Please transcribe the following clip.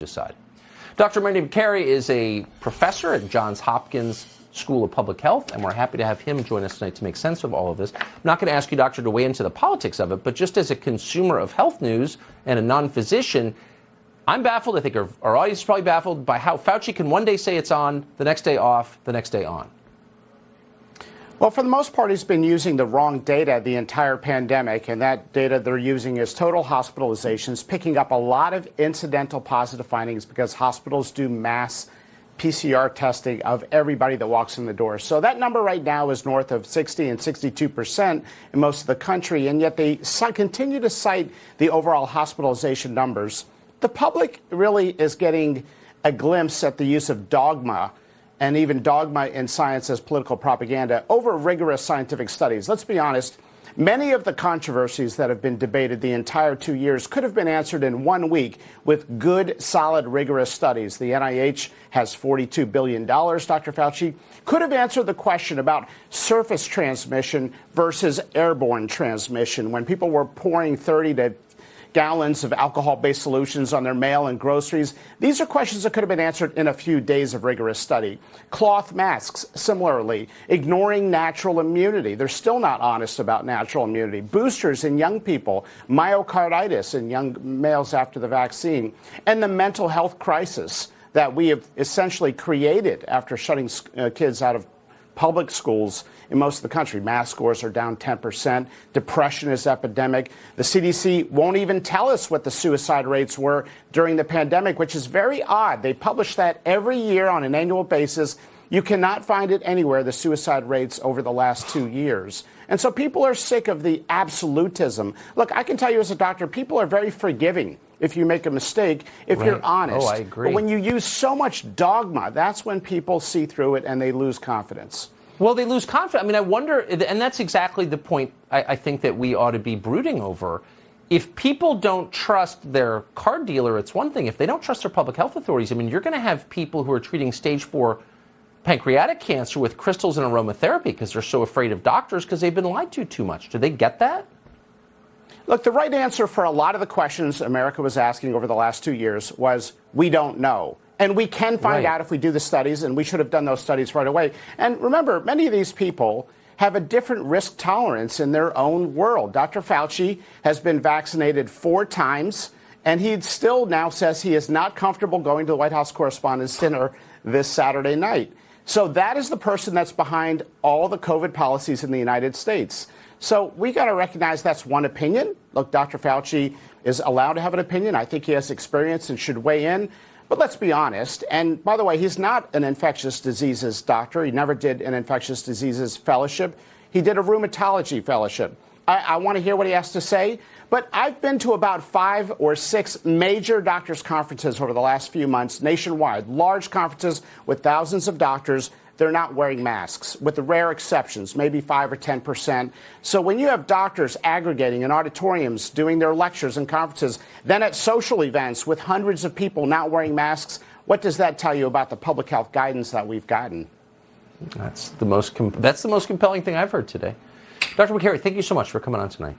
decide. Dr. Makary is a professor at Johns Hopkins School of Public Health, and we're happy to have him join us tonight to make sense of all of this. I'm not going to ask you, Doctor, to weigh into the politics of it, but just as a consumer of health news and a non-physician, I'm baffled. I think our audience is probably baffled by how Fauci can one day say it's on, the next day off, the next day on. Well, for the most part, he's been using the wrong data the entire pandemic, and that data they're using is total hospitalizations, picking up a lot of incidental positive findings because hospitals do mass PCR testing of everybody that walks in the door. So that number right now is north of 60 and 62% in most of the country, and yet they continue to cite the overall hospitalization numbers. The public really is getting a glimpse at the use of dogma, and even dogma in science as political propaganda, over rigorous scientific studies. Let's be honest, many of the controversies that have been debated the entire 2 years could have been answered in 1 week with good, solid, rigorous studies. The NIH has $42 billion, Dr. Fauci could have answered the question about surface transmission versus airborne transmission when people were pouring 30 to gallons of alcohol-based solutions on their mail and groceries. These are questions that could have been answered in a few days of rigorous study. Cloth masks, similarly, ignoring natural immunity. They're still not honest about natural immunity. Boosters in young people, myocarditis in young males after the vaccine, and the mental health crisis that we have essentially created after shutting kids out of public schools in most of the country. Math scores are down 10%. Depression is epidemic. The CDC won't even tell us what the suicide rates were during the pandemic, which is very odd. They publish that every year on an annual basis. You cannot find it anywhere, the suicide rates over the last 2 years. And so people are sick of the absolutism. Look, I can tell you as a doctor, people are very forgiving if you make a mistake, if you're honest. Oh, I agree. But when you use so much dogma, that's when people see through it and they lose confidence. Well, they lose confidence. I mean, I wonder, and that's exactly the point I think that we ought to be brooding over. If people don't trust their card dealer, it's one thing. If they don't trust their public health authorities, I mean, you're going to have people who are treating stage 4 pancreatic cancer with crystals and aromatherapy because they're so afraid of doctors because they've been lied to too much. Do they get that? Look, the right answer for a lot of the questions America was asking over the last 2 years was, we don't know. And we can find out if we do the studies, and we should have done those studies right away. And remember, many of these people have a different risk tolerance in their own world. Dr. Fauci has been vaccinated 4 times, and he still now says he is not comfortable going to the White House Correspondents' Dinner this Saturday night. So that is the person that's behind all the COVID policies in the United States. So we got to recognize that's one opinion. Look, Dr. Fauci is allowed to have an opinion. I think he has experience and should weigh in. But let's be honest. And by the way, he's not an infectious diseases doctor. He never did an infectious diseases fellowship. He did a rheumatology fellowship. I want to hear what he has to say. But I've been to about 5 or 6 major doctors' conferences over the last few months nationwide, large conferences with thousands of doctors. They're not wearing masks, with the rare exceptions, maybe 5 or 10%. So when you have doctors aggregating in auditoriums, doing their lectures and conferences, then at social events with hundreds of people not wearing masks, what does that tell you about the public health guidance that we've gotten? That's the most compelling thing I've heard today. Dr. Makary, thank you so much for coming on tonight.